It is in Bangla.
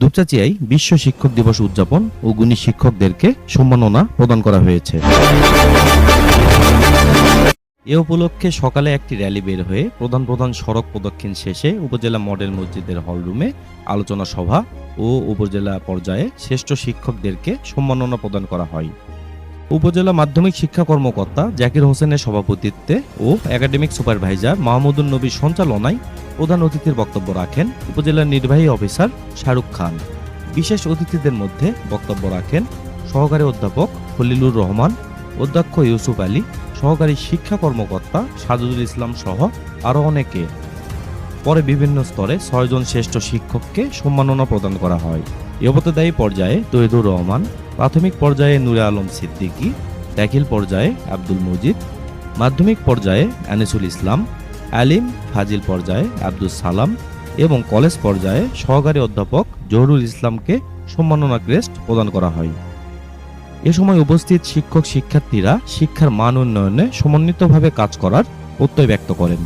দুপচাঁচিয়ায় বিশ্ব শিক্ষক দিবস উদযাপন ও গুণী শিক্ষকদেরকে সম্মাননা প্রদান করা হয়েছে। এ উপলক্ষে সকালে একটি র্যালি বের হয়ে প্রধান সড়ক প্রদক্ষিণ শেষে উপজেলা মডেল মসজিদের হলরুমে আলোচনা সভা ও উপজেলা পর্যায়ে শ্রেষ্ঠ শিক্ষকদেরকে সম্মাননা প্রদান করা হয়। উপজেলা মাধ্যমিক শিক্ষা কর্মকর্তা জাকির হোসেনের সভাপতিত্বে ও একাডেমিক সুপারভাইজার মাহমুদুন নবীর সঞ্চালনায় প্রধান অতিথির বক্তব্য রাখেন উপজেলার নির্বাহী অফিসার শাহরুখ খান। বিশেষ অতিথিদের মধ্যে বক্তব্য রাখেন সহকারী অধ্যাপক খলিলুর রহমান, অধ্যক্ষ ইউসুফ আলী, সহকারী শিক্ষা কর্মকর্তা সাজুদুল ইসলাম সহ আরও অনেকে। পরে বিভিন্ন স্তরে 6 জন শ্রেষ্ঠ শিক্ষককে সম্মাননা প্রদান করা হয়। ইয়বতদায়ী পর্যায়ে তৈয়দুর রহমান, প্রাথমিক পর্যায়ে নূরে আলম সিদ্দিকী, দাখিল পর্যায়ে আব্দুল মজিদ, মাধ্যমিক পর্যায়ে আনিসুল ইসলাম, আলিম ফাজিল পর্যায়ে আব্দুল সালাম এবং কলেজ পর্যায়ে সহকারী অধ্যাপক জহুরুল ইসলামকে সম্মাননা ক্রেস্ট প্রদান করা হয়। এ সময় উপস্থিত শিক্ষক শিক্ষার্থীরা শিক্ষার মান উন্নয়নে সমন্বিতভাবে কাজ করার প্রত্যয় ব্যক্ত করেন।